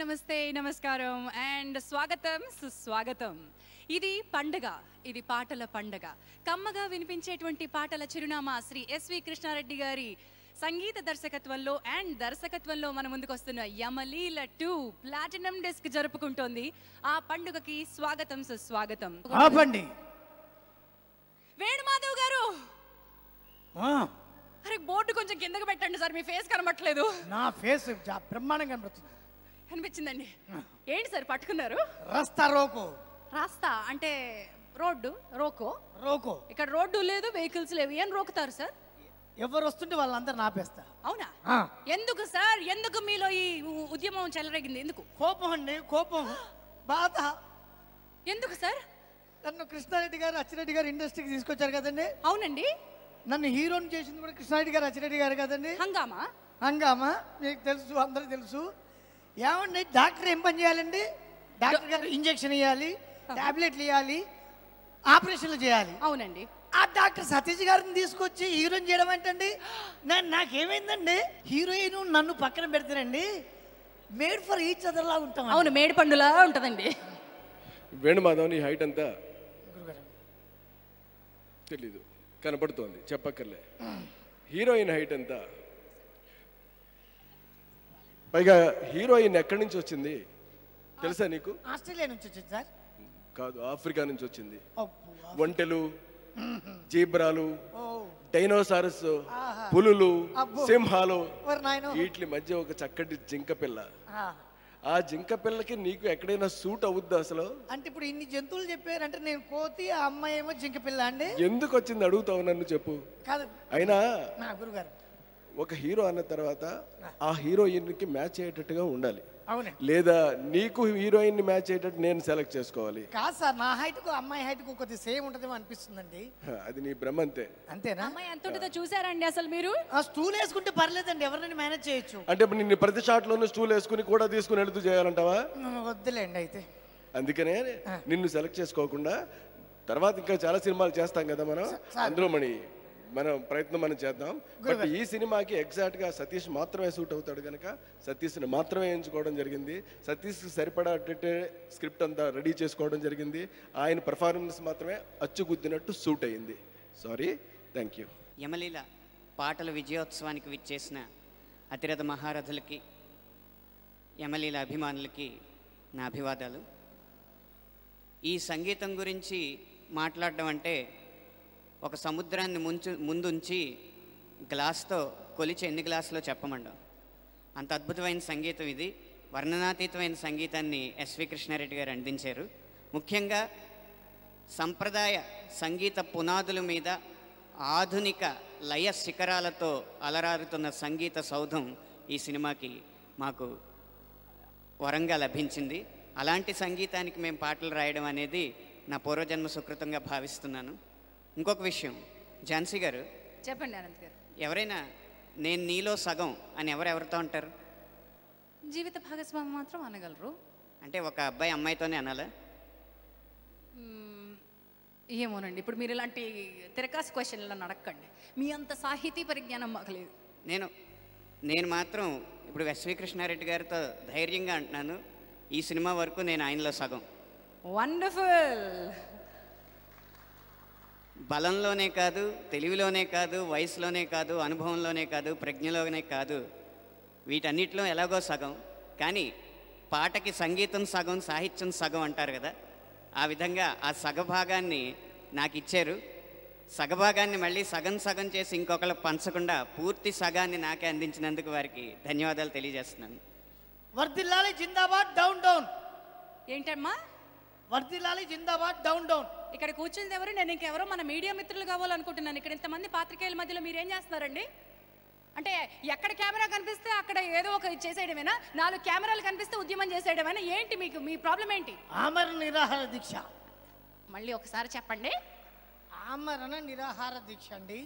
నమస్తే నమస్కారం అండ్ స్వాగతం సుస్వాగతం. ఇది పండగ, ఇది పాటల పండగ. కమ్మగా వినిపించేటువంటి పాటల చిరునామా శ్రీ ఎస్వి కృష్ణారెడ్డి గారి సంగీత దర్శకత్వంలో అండ్ దర్శకత్వంలో మన ముందుకు వస్తున్న యమలీల 2 ప్లాటినం డిస్క్ జరుపుకుంటోంది. ఆ పండుగకి స్వాగతం సుస్వాగతం. వేణుమాధవ్ గారు, అరే బోర్డు కొంచెం కిందకి పెట్టండి సార్, మీ ఫేస్ కనబట్టలేదు. నా ఫేస్ బ్రహ్మాండంగా కనబడుతుంది. కనిపించిందండి. ఏంటి సార్ పట్టుకున్నారు? రాస్తా రోకో. రాస్తా అంటే రోడ్డు రోకో. రోకో ఇక్కడ రోడ్డు లేదు, వెహికల్స్ లేవు, ఏం రోకుతారు సార్? ఎవరు వస్తుంటే వాళ్ళందరూ నాపేస్తా. అవునా? ఎందుకు సార్, ఎందుకు మీలో ఈ ఉద్యమం చెలరేగింది? ఎందుకు? కోపం అండి, కోపం, బాధ. ఎందుకు సార్? నన్ను కృష్ణారెడ్డి గారు అచ్చిరెడ్డి గారు ఇండస్ట్రీకి తీసుకొచ్చారు కదండి. అవునండి. నన్ను హీరోని చేసింది కూడా కృష్ణారెడ్డి గారు అచ్చిరెడ్డి గారు కదండి. హంగామా హంగామా మీకు తెలుసు, అందరికి తెలుసు. ఏమండి డాక్టర్ ఏం పని చేయాలండి? డాక్టర్ గారు ఇంజక్షన్ ఇవ్వాలి, టాబ్లెట్లు ఇవ్వాలి, ఆపరేషన్లు చేయాలి. అవునండి. ఆ డాక్టర్ సతీష్ గారిని తీసుకొచ్చి హీరోయిన్ చేయడం ఏంటండి? నాకేమైందండి? హీరోయిన్ నన్ను పక్కన పెడతారండి. మేడ్ ఫర్ ఈచ్ అదర్ లా ఉంటాం. అవును, మేడ్ పండులా ఉంటుందండి. వేణుమాధవ్ నీ హైట్ అంతా తెలీదు, కనపడుతోంది, చెప్పక్కర్లే. హీరోయిన్ హైట్ ఎంత? పైగా హీరోయిన్ ఎక్కడి నుంచి వచ్చింది తెలుసా నీకు? ఆస్ట్రేలియా నుంచి వచ్చింది సార్. కాదు, ఆఫ్రికా నుంచి వచ్చింది. ఒంటెలు, జీబ్రాలు, డైనోసారస్, పులులు, సింహాలు, వీటి మధ్య ఒక చక్కటి జింక పిల్ల. ఆ జింక పిల్లకి నీకు ఎక్కడైనా సూట్ అవుద్దా అసలు? అంటే ఇప్పుడు ఇన్ని జంతువులు చెప్పారంటే నేను కోతి, ఆ అమ్మాయి ఏమో జింక పిల్ల అండి. ఎందుకు వచ్చింది అడుగుతావు నన్ను, చెప్పు. కాదు అయినా గురుగారు, ఒక హీరో అన్న తర్వాత ఆ హీరోయిన్ కి మ్యాచ్ అయ్యేటట్టుగా ఉండాలి. అవును. లేదా నీకు హీరోయిన్ ని మ్యాచ్ అయ్యేటట్టు నేను సెలెక్ట్ చేసుకోవాలి. కాదు సార్, నా హైట్ కు అమ్మాయి హైట్ కు కొద్దిగా సేమ్ ఉంటదేమో అనిపిస్తుందండి. అది నీ భ్రమ అంతే. అంతేనా? అమ్మాయి ఎంత ఉంటుందో చూసారండి అసలు మీరు? ఆ స్టూల్ వేసుకుంటే పర్లేదండి, ఎవరిని మేనేజ్ చేయొచ్చు. అంటే నిన్ను ప్రతి షాట్ లోనూ స్టూల్ వేసుకుని కూడా తీసుకుని వెళుతూ చేయాలంటావా? వద్దులేండి అయితే. అందుకనే నిన్ను సెలెక్ట్ చేసుకోకుండా తర్వాత ఇంకా చాలా సినిమాలు చేస్తాం కదా మనం, అందులో మనం ప్రయత్నం చేద్దాం. బట్ ఈ సినిమాకి ఎగ్జాక్ట్ గా సతీష్ మాత్రమే సూట్ అవుతాడు కనుక సతీష్ని మాత్రమే ఎంచుకోవడం జరిగింది. సతీష్కి సరిపడేటట్టే స్క్రిప్ట్ అంతా రెడీ చేసుకోవడం జరిగింది. ఆయన పర్ఫార్మెన్స్ మాత్రమే అచ్చుగుద్దినట్టు సూట్ అయింది. Sorry, thank you. యమలీల పాటల విజయోత్సవానికి విచ్చేసిన అతిరథ మహారథులకి, యమలీల అభిమానులకి నా అభివాదాలు. ఈ సంగీతం గురించి మాట్లాడడం అంటే ఒక సముద్రాన్ని ముందుంచి గ్లాస్తో కొలిచి ఎన్ని గ్లాసులో చెప్పమండం. అంత అద్భుతమైన సంగీతం ఇది. వర్ణనాతీతమైన సంగీతాన్ని ఎస్వి కృష్ణారెడ్డి గారు అందించారు. ముఖ్యంగా సంప్రదాయ సంగీత పునాదుల మీద ఆధునిక లయ శిఖరాలతో అలరారుతున్న సంగీత సౌధం ఈ సినిమాకి మాకు వరంగా లభించింది. అలాంటి సంగీతానికి మేము పాటలు రాయడం అనేది నా పూర్వజన్మ సుకృతంగా భావిస్తున్నాను. ఇంకొక విషయం, ఝాన్సీ గారు చెప్పండి. అనంత్ గారు, ఎవరైనా నేను నీలో సగం అని ఎవరెవరితో అంటారు? జీవిత భాగస్వామి మాత్రం అనగలరు. అంటే ఒక అబ్బాయి అమ్మాయితోనే అనాలా? ఏమోనండి, ఇప్పుడు మీరు ఇలాంటి తిరకాసు క్వశ్చన్లను అడగండి. మీ అంత సాహితీ పరిజ్ఞానం మాకు లేదు. నేను మాత్రం ఇప్పుడు ఎస్వి కృష్ణారెడ్డి గారితో ధైర్యంగా అంటున్నాను, ఈ సినిమా వరకు నేను ఆయనలో సగం. వండర్ఫుల్. బలంలోనే కాదు, తెలివిలోనే కాదు, వయసులోనే కాదు, అనుభవంలోనే కాదు, ప్రజ్ఞలోనే కాదు, వీటన్నిటిలో ఎలాగో సగం. కానీ పాటకి సంగీతం సగం, సాహిత్యం సగం అంటారు కదా, ఆ విధంగా ఆ సగభాగాన్ని నాకు ఇచ్చారు. సగభాగాన్ని మళ్ళీ సగం సగం చేసి ఇంకొకళ్ళకి పంచకుండా పూర్తి సగాన్ని నాకే అందించినందుకు వారికి ధన్యవాదాలు తెలియజేస్తున్నాను. వర్ధిల్లాలి జిందాబాద్, డౌన్ డౌన్. ఏంటమ్మా? వర్ధిల్లాలి జిందాబాద్, డౌన్ డౌన్. ఇక్కడ కూర్చుంది ఎవరు? నేను ఇంకెవరో మన మీడియా మిత్రులు కావాలనుకుంటున్నాను. ఇక్కడ ఇంతమంది పాత్రికేయుల మధ్యలో మీరేం చేస్తున్నారండి? అంటే ఎక్కడ కెమెరా కనిపిస్తే అక్కడ ఏదో ఒక చేసేయడమేనా? 4 కెమెరాలు కనిపిస్తే ఉద్యమం చేసేయడమేనా? ఏంటి మీకు, మీ ప్రాబ్లం ఏంటి? ఆమరణ నిరాహార దీక్ష. మళ్ళీ ఒకసారి చెప్పండి. ఆమరణ నిరాహార దీక్ష అండి.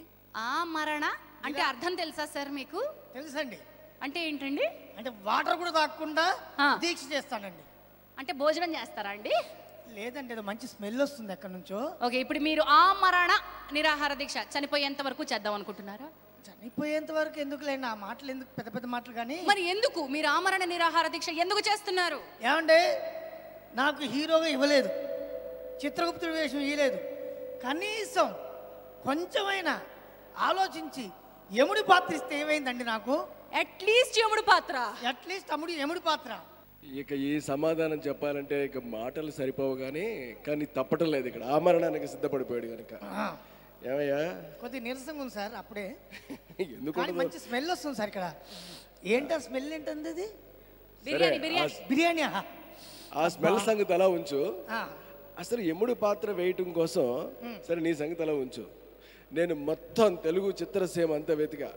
ఆమరణ అంటే అర్థం తెలుసా సార్ మీకు? తెలుసండి. అంటే ఏంటండి? అంటే వాటర్ కూడా తాగకుండా దీక్ష చేస్తానండి. అంటే భోజనం చేస్తారా అండి? లేదండి, ఏదో మంచి స్మెల్ వస్తుంది ఎక్కడి నుంచో. ఓకే, ఇప్పుడు మీరు ఆమరణ నిరాహార దీక్ష చనిపోయేంత వరకు చేద్దాం అనుకుంటున్నారా? చనిపోయేంత వరకు ఎందుకులేండి ఆ మాటలు, ఎందుకు పెద్ద పెద్ద మాటలు. కానీ మరి ఎందుకు మీరు ఆమరణ నిరాహార దీక్ష ఎందుకు చేస్తున్నారు? ఏమంటే నాకు హీరోగా ఇవ్వలేదు, చిత్రగుప్తుడి వేషం ఇవ్వలేదు, కనీసం కొంచెమైనా ఆలోచించి యముడి పాత్ర ఇస్తే ఏమైందండి నాకు? అట్లీస్ట్ యముడు పాత్ర, అట్లీస్ట్ యముడి పాత్ర. ఇక ఈ సమాధానం చెప్పాలంటే ఇక మాటలు సరిపోవు కానీ తప్పటం లేదు. ఇక్కడ ఆమరణానికి సిద్ధపడిపోయాడు కనుక. ఏమయ్యా కొద్ది నీరసంగా ఉంది సార్ అప్పుడే. ఎందుకు కానీ మంచి స్మెల్ వస్తుంది సార్ ఇక్కడ. ఏంటా స్మెల్ ఏంటంది? అది బిర్యానీ బిర్యానీ బిర్యానీ. ఆ స్మెల్ సంగతి అలా ఉంచు. అసలు యముడి పాత్ర వేయటం కోసం సరే నీ సంగతి అలా ఉంచు. నేను మొత్తం తెలుగు చిత్రసీమ అంతా వెతికా,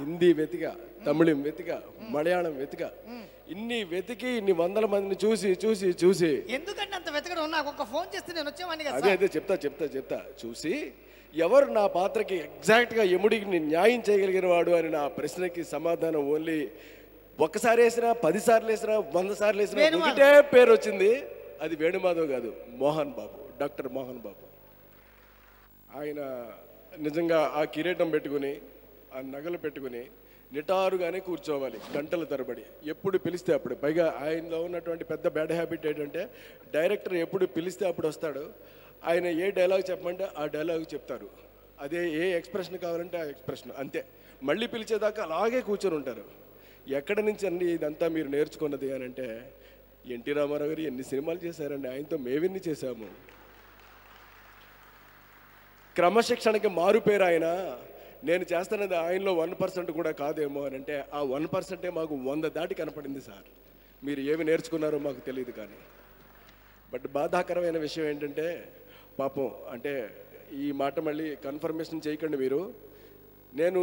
హిందీ వెతికా, తమిళం వెతికా, మలయాళం వెతికా. ఇన్ని వెతికి ఇన్ని వందల మందిని చూసి చూసి చూసి ఎందుకంటే అంత వెతకడం, నాకు ఒక ఫోన్ చేస్తే నేను వచ్చేవాడిని కదా. అదే చెప్తా చూసి ఎవరు నా పాత్రకి ఎగ్జాక్ట్గా యముడికి న్యాయం చేయగలిగిన వాడు అని నా ప్రశ్నకి సమాధానం ఓన్లీ ఒక్కసారి వేసినా, 10 సార్లు వేసినా, 100 సార్లు వేసినా ఒకటే పేరు వచ్చింది. అది వేణుమాధవ్ కాదు, మోహన్ బాబు, డాక్టర్ మోహన్ బాబు. ఆయన నిజంగా ఆ కిరీటం పెట్టుకుని, ఆ నగలు పెట్టుకుని నిటారుగానే కూర్చోవాలి గంటల తరబడి, ఎప్పుడు పిలిస్తే అప్పుడు. పైగా ఆయనలో ఉన్నటువంటి పెద్ద బ్యాడ్ హ్యాబిట్ ఏంటంటే డైరెక్టర్ ఎప్పుడు పిలిస్తే అప్పుడు వస్తాడు. ఆయన ఏ డైలాగ్ చెప్పమంటే ఆ డైలాగ్ చెప్తారు, అదే ఏ ఎక్స్ప్రెషన్ కావాలంటే ఆ ఎక్స్ప్రెషన్, అంతే. మళ్ళీ పిలిచేదాకా అలాగే కూర్చొని ఉంటారు. ఎక్కడి నుంచి అండి ఇదంతా మీరు నేర్చుకున్నది అని అంటే, ఎన్టీ రామారావు గారు ఎన్ని సినిమాలు చేశారండి, ఆయనతో మేవిన్ని చేశాము. క్రమశిక్షణకి మారు పేరు ఆయన. నేను చేస్తున్నది ఆయనలో 1% కూడా కాదేమో అని అంటే, ఆ 1%ఏ మాకు 100 దాటి కనపడింది సార్. మీరు ఏమి నేర్చుకున్నారో మాకు తెలియదు. కానీ బట్ బాధాకరమైన విషయం ఏంటంటే, పాపం అంటే ఈ మాట మళ్ళీ కన్ఫర్మేషన్ చేయకండి మీరు. నేను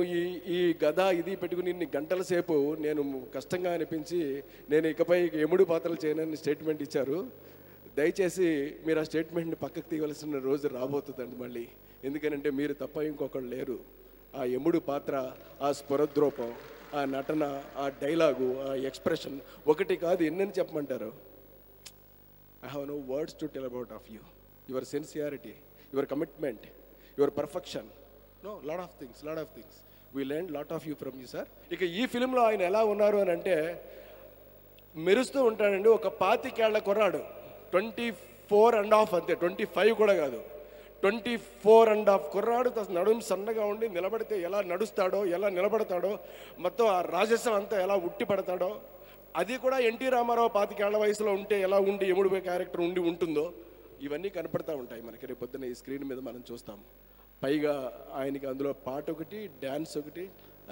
ఈ గద ఇది పెట్టుకుని ఇన్ని గంటల సేపు నేను కష్టంగా అనిపించి నేను ఇకపై యముడి పాత్రలు చేయనని స్టేట్మెంట్ ఇచ్చారు. దయచేసి మీరు ఆ స్టేట్మెంట్ని పక్కకు తీయవలసిన రోజు రాబోతుందండి మళ్ళీ. ఎందుకనంటే మీరు తప్ప ఇంకొకళ్ళు లేరు. ఆ యముడి పాత్ర, ఆ స్ఫురద్రూపం, ఆ నటన, ఆ డైలాగు, ఆ ఎక్స్ప్రెషన్ ఒకటి కాదు, ఎన్నని చెప్పమంటారు. I have no words to tell about of you. Your sincerity, your commitment, your perfection. No, lot of things. We learned lot of you from you, sir. ఇక ఈ ఫిలింలో ఆయన ఎలా ఉన్నారు అని అంటే, మెరుస్తూ ఉంటాడండి. ఒక 25 ఏళ్ల కుర్రాడు, 24.5 అంతే, 25 కూడా కాదు, 24.5 కుర్రాడు. నడుము సన్నగా ఉండి నిలబడితే ఎలా నడుస్తాడో, ఎలా నిలబడతాడో, మొత్తం ఆ రాజస్వం అంతా ఎలా ఉట్టి పడతాడో, అది కూడా ఎన్టీ రామారావు 25 ఏళ్ల వయసులో ఉంటే ఎలా ఉండి యముడి క్యారెక్టర్ ఉంటుందో, ఇవన్నీ కనపడతా ఉంటాయి మనకి. రేపు పొద్దున్న ఈ స్క్రీన్ మీద మనం చూస్తాం. పైగా ఆయనకి అందులో పాట ఒకటి, డ్యాన్స్ ఒకటి,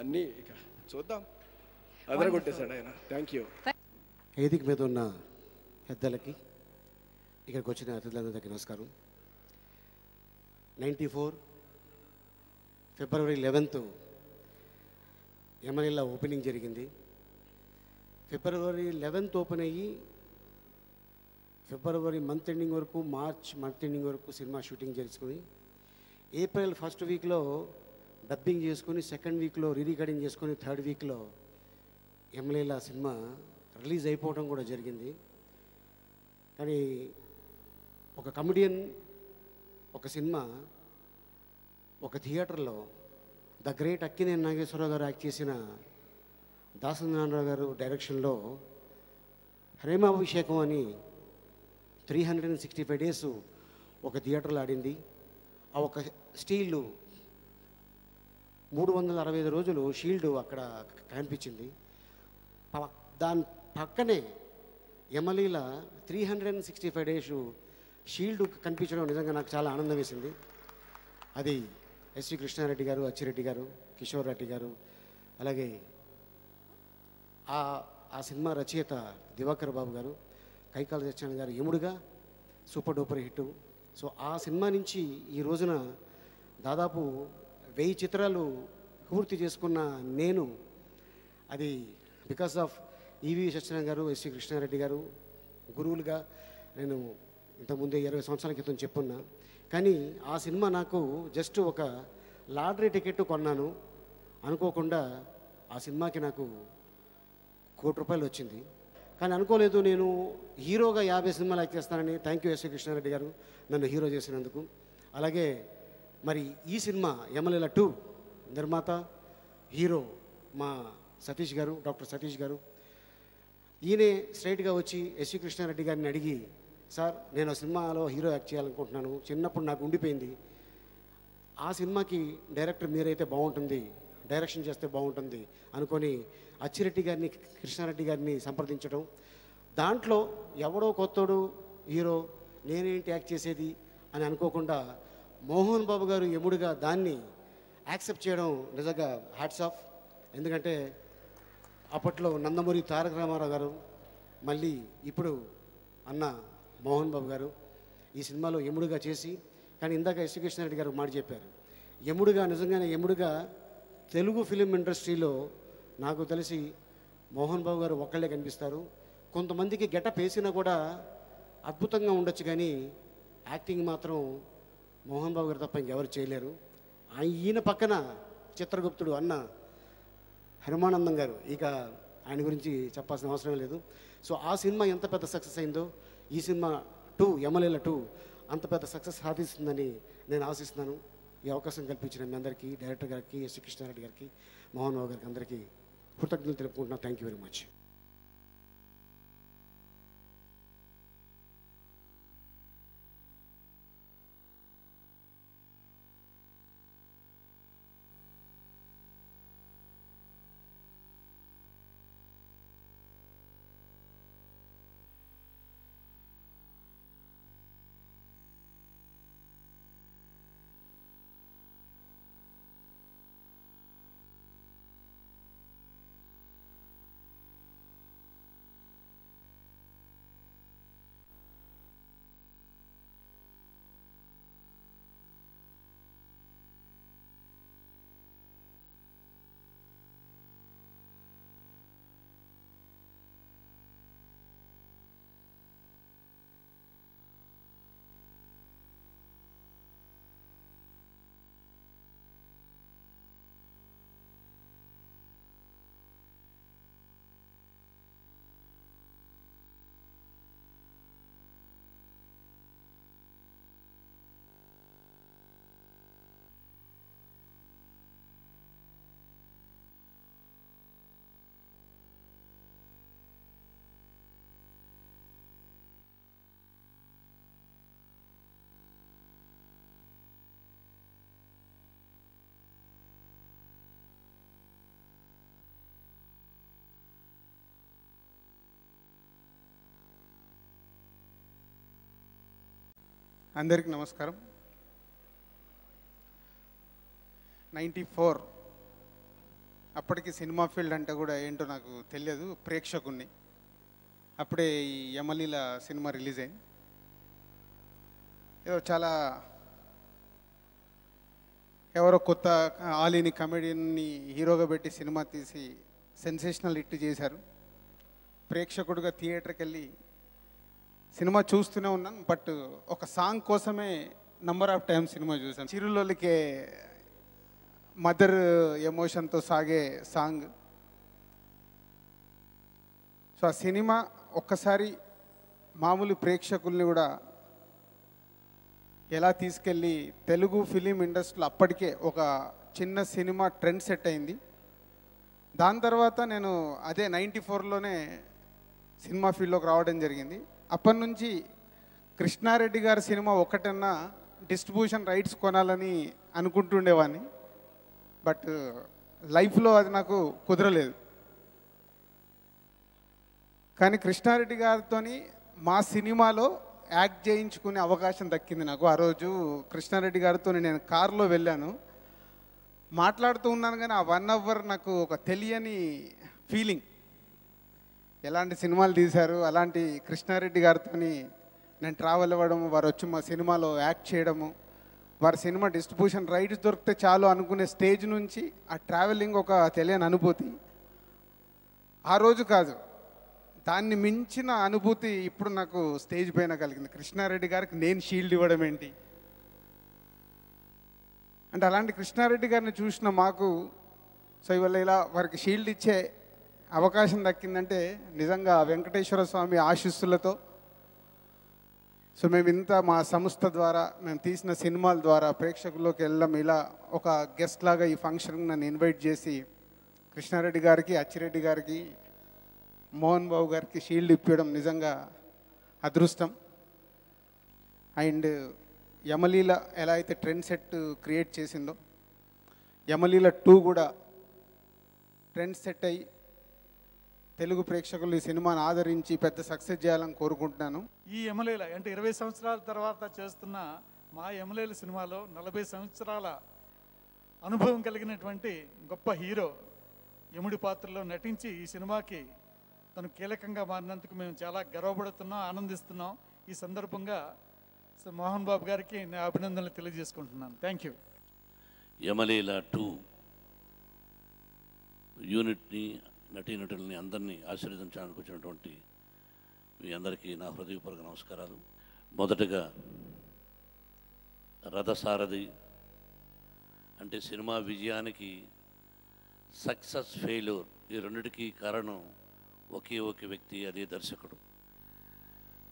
అన్నీ ఇక చూద్దాం. అదరగొట్టేశాడు ఆయన. Thank you. వేదిక మీద ఉన్న పెద్దలకి, ఇక్కడికి వచ్చిన అతిథులందరికీ నమస్కారం. 94 ఫిబ్రవరి 11 యమనిల్లా ఓపెనింగ్ జరిగింది. ఫిబ్రవరి 11 ఓపెన్ అయ్యి ఫిబ్రవరి మంత్ ఎండింగ్ వరకు, మార్చ్ మంత్ ఎండింగ్ వరకు సినిమా షూటింగ్ చేసుకుని, ఏప్రిల్ ఫస్ట్ వీక్లో డబ్బింగ్ చేసుకుని, సెకండ్ వీక్లో రికార్డింగ్ చేసుకుని, థర్డ్ వీక్లో యమలీలా సినిమా రిలీజ్ అయిపోవడం కూడా జరిగింది. కానీ ఒక కమెడియన్, ఒక సినిమా, ఒక థియేటర్లో ద గ్రేట్ అక్కినేని నాగేశ్వరరావు గారు యాక్ట్ చేసిన దాసనారాయణరావు గారు డైరెక్షన్లో ప్రేమాభిషేకం అని 365 డేస్ ఒక థియేటర్లో ఆడింది. ఆ ఒక స్టీల్డు 365 రోజులు షీల్డ్ అక్కడ కనిపించింది. దాని పక్కనే యమలీల 365 డేస్ షీల్డ్ కనిపించడం నిజంగా నాకు చాలా ఆనందం వేసింది. అది ఎస్వి కృష్ణారెడ్డి గారు, అచ్చిరెడ్డి గారు, కిషోర్ రెడ్డి గారు, అలాగే ఆ సినిమా రచయిత దివాకర్ బాబు గారు, కైకాల సత్యనారాయణ గారు యముడుగా సూపర్ డూపర్ హిట్. సో ఆ సినిమా నుంచి ఈ రోజున దాదాపు 1000 చిత్రాలు పూర్తి చేసుకున్న నేను, అది బికాస్ ఆఫ్ ఈవి సత్యనారాయణ గారు, ఎస్వి కృష్ణారెడ్డి గారు గురువులుగా నేను ఇంతకుముందే 20 సంవత్సరాల క్రితం చెప్పున్నా. కానీ ఆ సినిమా నాకు జస్ట్ ఒక లాటరీ టికెట్ కొన్నాను అనుకోకుండా. ఆ సినిమాకి నాకు ₹1,00,00,000 వచ్చింది. కానీ అనుకోలేదు నేను హీరోగా 50 సినిమాలు యాక్ట్ చేస్తానని. థ్యాంక్ యూ ఎస్వి కృష్ణారెడ్డి గారు నన్ను హీరో చేసినందుకు. అలాగే మరి ఈ సినిమా యమలీల 2 నిర్మాత హీరో మా సతీష్ గారు, డాక్టర్ సతీష్ గారు. ఈయనే స్ట్రైట్గా వచ్చి ఎస్వి కృష్ణారెడ్డి గారిని అడిగి, సార్ నేను సినిమాలో హీరో యాక్ట్ చేయాలనుకుంటున్నాను, చిన్నప్పుడు నాకు ఉండిపోయింది, ఆ సినిమాకి డైరెక్టర్ మీరైతే బాగుంటుంది, డైరెక్షన్ చేస్తే బాగుంటుంది అనుకొని అచ్చిరెడ్డి గారిని, కృష్ణారెడ్డి గారిని సంప్రదించడం. దాంట్లో ఎవడో కొత్తోడు హీరో, నేనేంటి యాక్ట్ చేసేది అని అనుకోకుండా మోహన్ బాబు గారు యముడుగా దాన్ని యాక్సెప్ట్ చేయడం నిజంగా హ్యాట్స్ ఆఫ్. ఎందుకంటే అప్పట్లో నందమూరి తారక రామారావు గారు, మళ్ళీ ఇప్పుడు అన్న మోహన్ బాబు గారు ఈ సినిమాలో యముడుగా చేసి, కానీ ఇందాక ఎస్వి కృష్ణారెడ్డి గారు మాట చెప్పారు, యముడుగా నిజంగానే యముడుగా తెలుగు ఫిలిం ఇండస్ట్రీలో నాకు తెలిసి మోహన్ బాబు గారు ఒక్కళ్ళే కనిపిస్తారు. కొంతమందికి గెటప్ వేసినా కూడా అద్భుతంగా ఉండొచ్చు, కానీ యాక్టింగ్ మాత్రం మోహన్ బాబు గారు తప్ప ఇంకెవరు చేయలేరు. ఈయన పక్కన చిత్రగుప్తుడు అన్న హనుమానందం గారు, ఇక ఆయన గురించి చెప్పాల్సిన అవసరం లేదు. సో ఆ సినిమా ఎంత పెద్ద సక్సెస్ అయిందో ఈ సినిమా 2 యమలీల 2 అంత పెద్ద సక్సెస్ సాధిస్తుందని నేను ఆశిస్తున్నాను. ఈ అవకాశం కల్పించిన మీ అందరికీ, డైరెక్టర్ గారికి, ఎస్వి కృష్ణారెడ్డి గారికి, మోహన్ బాబు గారికి అందరికీ కృతజ్ఞతలు తెలుపుకుంటున్నాను. Thank you very much. అందరికీ నమస్కారం. 94 అప్పటికి సినిమా ఫీల్డ్ అంటే కూడా ఏంటో నాకు తెలియదు, ప్రేక్షకుణ్ణి. అప్పుడే ఈ యమలీల సినిమా రిలీజ్ అయింది. ఏదో చాలా ఎవరో కొత్త ఆలీని కమెడియన్ని హీరోగా పెట్టి సినిమా తీసి సెన్సేషనల్ హిట్ చేశారు. ప్రేక్షకుడిగా థియేటర్కి వెళ్ళి సినిమా చూస్తూనే ఉన్నాను, బట్ ఒక సాంగ్ కోసమే నంబర్ ఆఫ్ టైమ్స్ సినిమా చూసాను. చిరులోలికే మదర్ ఎమోషన్తో సాగే సాంగ్. సో ఆ సినిమా ఒక్కసారి మామూలు ప్రేక్షకుల్ని కూడా ఎలా తీసుకెళ్ళి తెలుగు ఫిలిం ఇండస్ట్రీలో అప్పటికే ఒక చిన్న సినిమా ట్రెండ్ సెట్ అయింది. దాని తర్వాత నేను అదే 94లోనే సినిమా ఫీల్డ్లోకి రావడం జరిగింది. అప్పటి నుంచి కృష్ణారెడ్డి గారి సినిమా ఒకటన్నా డిస్ట్రిబ్యూషన్ రైట్స్ కొనాలని అనుకుంటుండేవాడిని, బట్ లైఫ్లో అది నాకు కుదరలేదు. కానీ కృష్ణారెడ్డి గారితో మా సినిమాలో యాక్ట్ చేయించుకునే అవకాశం దక్కింది నాకు. ఆ రోజు కృష్ణారెడ్డి గారితో నేను కారులో వెళ్ళాను, మాట్లాడుతూ ఉన్నాను, కానీ ఆ 1 అవర్ నాకు ఒక తెలియని ఫీలింగ్. ఎలాంటి సినిమాలు తీశారు, అలాంటి కృష్ణారెడ్డి గారితో నేను ట్రావెల్ అవ్వడము, వారు వచ్చి మా సినిమాలో యాక్ట్ చేయడము, వారి సినిమా డిస్ట్రిబ్యూషన్ రైట్స్ దొరికితే చాలు అనుకునే స్టేజ్ నుంచి ఆ ట్రావెలింగ్ ఒక తెలియని అనుభూతి. ఆ రోజు కాదు, దాన్ని మించిన అనుభూతి ఇప్పుడు నాకు స్టేజ్ పైన కలిగింది. కృష్ణారెడ్డి గారికి నేను షీల్డ్ ఇవ్వడం ఏంటి అంటే, అలాంటి కృష్ణారెడ్డి గారిని చూసిన మాకు సో ఇవాళ ఇలా వారికి షీల్డ్ ఇచ్చే అవకాశం దక్కిందంటే నిజంగా వెంకటేశ్వర స్వామి ఆశీస్సులతో. సో మేము ఇంత మా సంస్థ ద్వారా మేము తీసిన సినిమాల ద్వారా ప్రేక్షకుల్లోకి వెళ్ళడం, ఇలా ఒక గెస్ట్ లాగా ఈ ఫంక్షన్కి నన్ను ఇన్వైట్ చేసి కృష్ణారెడ్డి గారికి, అచ్చిరెడ్డి గారికి, మోహన్ బాబు గారికి షీల్డ్ ఇప్పించడం నిజంగా అదృష్టం. అండ్ యమలీల ఎలా అయితే ట్రెండ్ సెట్ క్రియేట్ చేసిందో, యమలీల 2 కూడా ట్రెండ్ సెట్ అయ్యి తెలుగు ప్రేక్షకులు ఈ సినిమాను ఆదరించి పెద్ద సక్సెస్ చేయాలని కోరుకుంటున్నాను. ఈ యమలీల అంటే 20 సంవత్సరాల తర్వాత చేస్తున్న మా యమలీల సినిమాలో 40 సంవత్సరాల అనుభవం కలిగినటువంటి గొప్ప హీరో యముడి పాత్రలో నటించి ఈ సినిమాకి తను కీలకంగా మారినందుకు మేము చాలా గర్వపడుతున్నాం, ఆనందిస్తున్నాం. ఈ సందర్భంగా మోహన్ బాబు గారికి నేను అభినందనలు తెలియజేసుకుంటున్నాను. Thank you. యమలీల 2 యూనిట్ని, నటీనటుల్ని అందరినీ ఆశీర్వదించడానికి వచ్చినటువంటి మీ అందరికీ నా హృదయపూర్వక నమస్కారాలు. మొదటగా రథసారథి అంటే సినిమా విజయానికి సక్సెస్, ఫెయిల్యూర్ ఈ రెండిటికి కారణం ఒకే ఒక వ్యక్తి, అదే దర్శకుడు.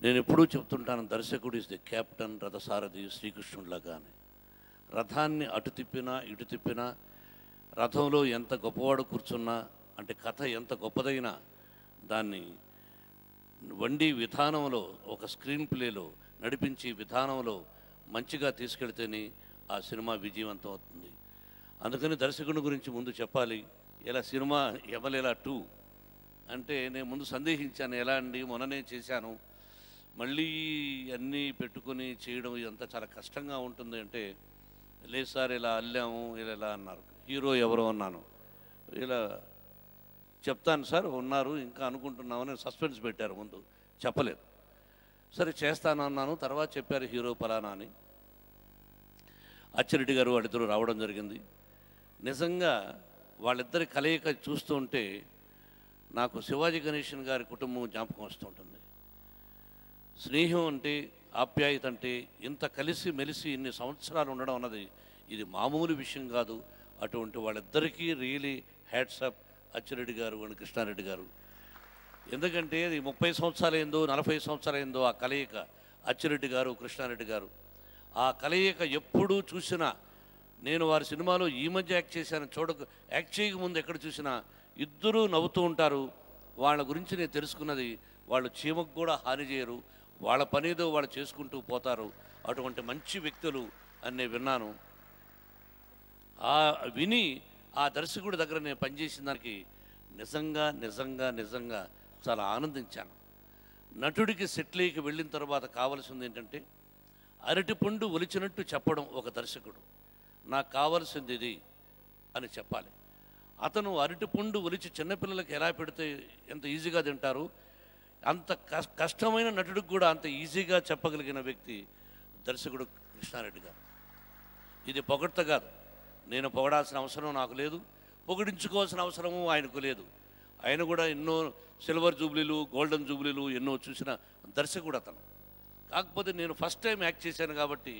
నేను ఎప్పుడూ చెప్తుంటాను, దర్శకుడు ఇస్ ది కెప్టెన్, రథసారథి శ్రీకృష్ణుడిలాగా అని. రథాన్ని అటు తిప్పినా ఇటు తిప్పినా, రథంలో ఎంత గొప్పవాడు కూర్చున్నా, అంటే కథ ఎంత గొప్పదైనా దాన్ని వండి విధానంలో, ఒక స్క్రీన్ ప్లేలో నడిపించి విధానంలో మంచిగా తీసుకెళ్తేనే ఆ సినిమా విజయవంతం అవుతుంది. అందుకని దర్శకుని గురించి ముందు చెప్పాలి. ఇలా సినిమా యమలీల 2 అంటే నేను ముందు సందేహించాను, ఎలా అండి మొన్ననే చేశాను, మళ్ళీ అన్నీ పెట్టుకొని చేయడం ఇదంతా చాలా కష్టంగా ఉంటుంది అంటే, లేదు సార్ ఇలా అల్లాము ఇలా అన్నారు. హీరో ఎవరో అన్నాను, ఇలా చెప్తాను సార్ ఉన్నారు ఇంకా అనుకుంటున్నామని సస్పెన్స్ పెట్టారు, ముందు చెప్పలేదు. సరే చేస్తాను అన్నాను, తర్వాత చెప్పారు హీరో పలానా అని. అచ్చిరెడ్డి గారు వాళ్ళిద్దరూ రావడం జరిగింది. నిజంగా వాళ్ళిద్దరి కలయిక చూస్తూ ఉంటే నాకు శివాజీ గణేషన్ గారి కుటుంబం జ్ఞాపకం వస్తుంటుంది. స్నేహం అంటే, ఆప్యాయత అంటే, ఇంత కలిసి మెలిసి ఇన్ని సంవత్సరాలు ఉండడం అన్నది ఇది మామూలు విషయం కాదు. అటువంటి వాళ్ళిద్దరికీ రియలీ హ్యాట్సప్ అచ్చిరెడ్డి గారు అండ్ కృష్ణారెడ్డి గారు. ఎందుకంటే అది 30 సంవత్సరాలైందో 40 సంవత్సరాలైందో ఆ కలయిక, అచ్చిరెడ్డి గారు కృష్ణారెడ్డి గారు. ఆ కలయిక ఎప్పుడూ చూసినా, నేను వారి సినిమాలో ఈ మధ్య యాక్ట్ చేశాను, యాక్ట్ చేయకముందు ఎక్కడ చూసినా ఇద్దరూ నవ్వుతూ ఉంటారు. వాళ్ళ గురించి నేను తెలుసుకున్నది, వాళ్ళు చీమకు కూడా హాని చేయరు, వాళ్ళ పనేదో వాళ్ళు చేసుకుంటూ పోతారు. అటువంటి మంచి వ్యక్తులు అని నేను విన్నాను. విని ఆ దర్శకుడి దగ్గర నేను పనిచేసిన దానికి నిజంగా నిజంగా నిజంగా చాలా ఆనందించాను. నటుడికి సెట్లీకి వెళ్ళిన తర్వాత కావాల్సింది ఏంటంటే, అరటిపండు ఒలిచినట్టు చెప్పడం ఒక దర్శకుడు. నాకు కావాల్సింది ఇది అని చెప్పాలి. అతను అరటిపండు ఒలిచి చిన్నపిల్లలకి ఎలా పెడితే ఎంత ఈజీగా తింటారు, అంత కష్టమైన నటుడికి కూడా అంత ఈజీగా చెప్పగలిగిన వ్యక్తి దర్శకుడు కృష్ణారెడ్డి గారు. ఇది పొగడ్త కాదు, నేను పొగడాల్సిన అవసరం నాకు లేదు, పొగిడించుకోవాల్సిన అవసరము ఆయనకు లేదు. ఆయన కూడా ఎన్నో సిల్వర్ జూబ్లీలు, గోల్డెన్ జూబ్లీలు ఎన్నో చూసిన దర్శకుడు అతను. కాకపోతే నేను ఫస్ట్ టైం యాక్ట్ చేశాను కాబట్టి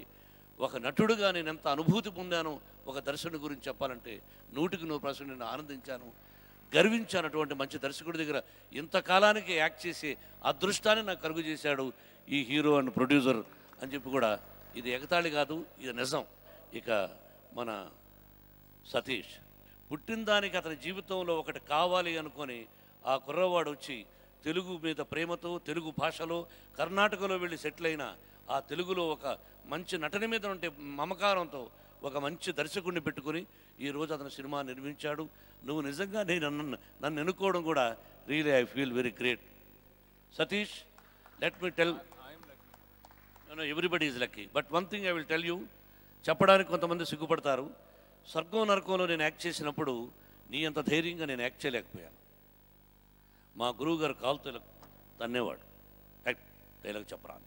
ఒక నటుడుగా నేను ఎంత అనుభూతి పొందాను ఒక దర్శకుడి గురించి చెప్పాలంటే 100% నేను ఆనందించాను, గర్వించాను. అటువంటి మంచి దర్శకుడి దగ్గర ఇంతకాలానికి యాక్ట్ చేసే అదృష్టాన్ని నాకు కలుగు చేశాడు ఈ హీరో అండ్ ప్రొడ్యూసర్ అని చెప్పి కూడా, ఇది ఎగతాళి కాదు, ఇది నిజం. ఇక మన సతీష్ పుట్టిన దానికి అతని జీవితంలో ఒకటి కావాలి అనుకొని ఆ కుర్రవాడు వచ్చి తెలుగు మీద ప్రేమతో, తెలుగు భాషలో కర్ణాటకలో వెళ్ళి సెటిల్ అయిన, ఆ తెలుగులో ఒక మంచి నటన మీద ఉంటే మమకారంతో ఒక మంచి దర్శకుడిని పెట్టుకుని ఈరోజు అతను సినిమా నిర్మించాడు. నువ్వు నిజంగా నన్ను ఎన్నుకోవడం కూడా really I feel very great. Satish, let me tell, everybody is lucky, but one thing I will tell you. చెప్పడానికి కొంతమంది సిగ్గుపడతారు. స్వర్గం నరకంలో నేను యాక్ట్ చేసినప్పుడు నీ అంత ధైర్యంగా నేను యాక్ట్ చేయలేకపోయాను. మా గురువు గారు కాలుతో తన్నేవాడు, డైలాగ్ చెప్పరా.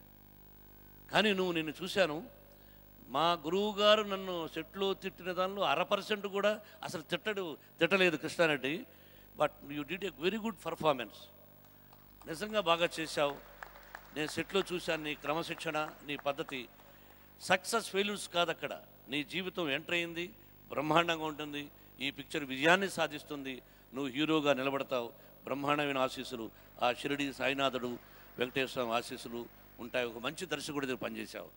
కానీ నిన్ను చూశాను, మా గురువు గారు నన్ను సెట్లో తిట్టిన దానిలో 1% కూడా అసలు తిట్టలేదు Krishna Reddy. But you did a very good performance. నిజంగా బాగా చేశావు. నేను సెట్లో చూశాను నీ క్రమశిక్షణ, నీ పద్ధతి. సక్సెస్ ఫెయిల్యూర్స్ కాదు అక్కడ, నీ జీవితం ఎంటర్ అయింది, బ్రహ్మాండంగా ఉంటుంది. ఈ పిక్చర్ విజయాన్ని సాధిస్తుంది, నువ్వు హీరోగా నిలబడతావు. బ్రహ్మాండమైన ఆశీస్సులు ఆ షిరిడి సాయినాథుడు వెంకటేశ్వర ఆశీస్సులు ఉంటాయి. ఒక మంచి దర్శకుడి దగ్గర పనిచేశావు.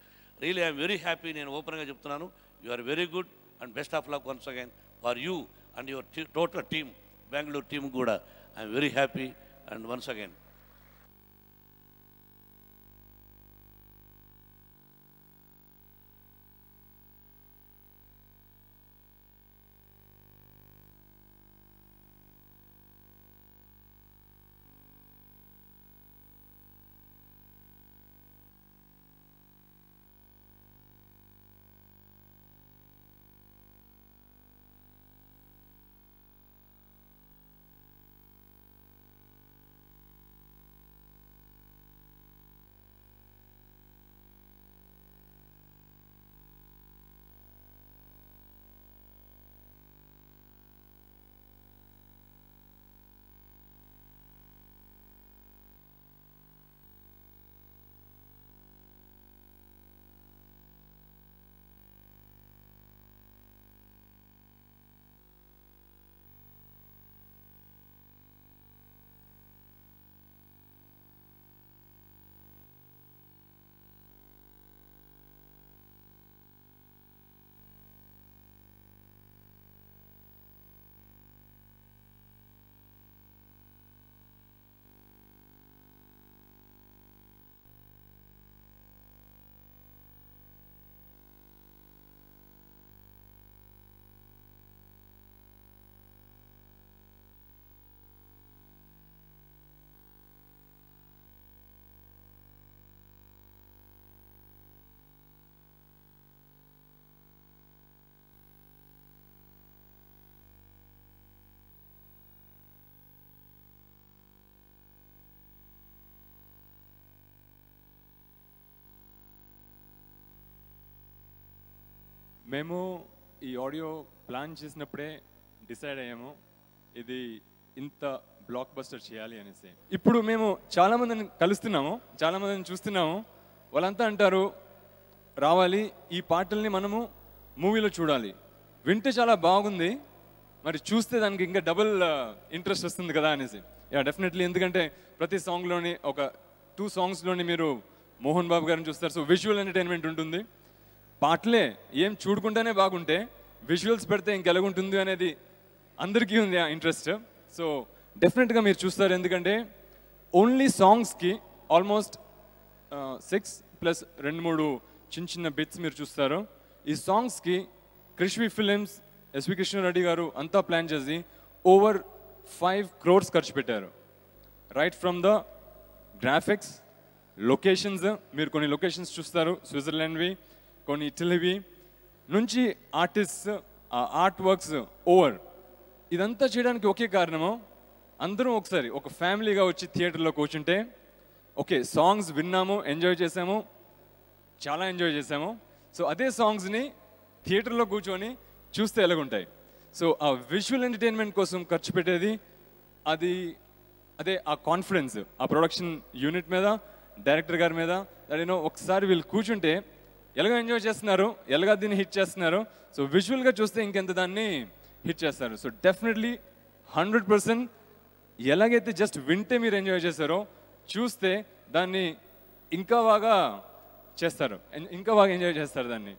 Really I'm very happy. నేను ఓపెన్గా చెప్తున్నాను, you are very good and best of luck once again for you and your total team Bengaluru team కూడా I'm very happy. And once again మేము ఈ ఆడియో ప్లాన్ చేసినప్పుడే డిసైడ్ అయ్యాము ఇది ఇంత బ్లాక్ బస్టర్ చేయాలి అనేసి. ఇప్పుడు మేము చాలామందిని కలుస్తున్నాము, చాలామందిని చూస్తున్నాము. వాళ్ళంతా అంటారు రావాలి, ఈ పాటల్ని మనము మూవీలో చూడాలి. వింటే చాలా బాగుంది, మరి చూస్తే దానికి ఇంకా డబుల్ ఇంట్రెస్ట్ వస్తుంది కదా అనేసి. డెఫినెట్లీ, ఎందుకంటే ప్రతి సాంగ్లోని ఒక 2 సాంగ్స్లోని మీరు మోహన్ బాబు గారిని చూస్తారు. సో విజువల్ ఎంటర్టైన్మెంట్ ఉంటుంది. పాటలే ఏం చూడకుండానే బాగుంటే విజువల్స్ పెడితే ఇంకెలాగుంటుంది అనేది అందరికీ ఉంది ఆ ఇంట్రెస్ట్. సో డెఫినెట్గా మీరు చూస్తారు, ఎందుకంటే ఓన్లీ సాంగ్స్కి ఆల్మోస్ట్ 6 ప్లస్ 2-3 చిన్న చిన్న బిట్స్ మీరు చూస్తారు. ఈ సాంగ్స్కి క్రిష్వి ఫిలిమ్స్, ఎస్వి కృష్ణారెడ్డి గారు అంతా ప్లాన్ చేసి ఓవర్ 5 crores ఖర్చు పెట్టారు. Right from the graphics, locations, మీరు కొన్ని లొకేషన్స్ చూస్తారు స్విట్జర్లాండ్వి, కొన్ని ఇటలీవి నుంచి ఆర్టిస్ట్, ఆర్ట్ వర్క్స్ ఓవర్. ఇదంతా చేయడానికి ఒకే కారణము, అందరం ఒకసారి ఒక ఫ్యామిలీగా వచ్చి థియేటర్లో కూర్చుంటే ఓకే సాంగ్స్ విన్నాము, ఎంజాయ్ చేసాము, చాలా ఎంజాయ్ చేసాము. సో అదే సాంగ్స్ని థియేటర్లో కూర్చొని చూస్తే ఎలాగుంటాయి. సో ఆ విజువల్ ఎంటర్టైన్మెంట్ కోసం ఖర్చు పెట్టేది అదే ఆ కాన్ఫిడెన్స్ ఆ ప్రొడక్షన్ యూనిట్ మీద, డైరెక్టర్ గారి మీద. అదేనో ఒకసారి వీళ్ళు కూర్చుంటే ఎలాగో ఎంజాయ్ చేస్తున్నారు, ఎలాగ దీన్ని హిట్ చేస్తున్నారు. సో విజువల్గా చూస్తే ఇంకెంత దాన్ని హిట్ చేస్తారు. సో డెఫినెట్లీ 100% ఎలాగైతే జస్ట్ వింటే మీరు ఎంజాయ్ చేస్తారో, చూస్తే దాన్ని ఇంకా బాగా చేస్తారు, ఇంకా బాగా ఎంజాయ్ చేస్తారు దాన్ని.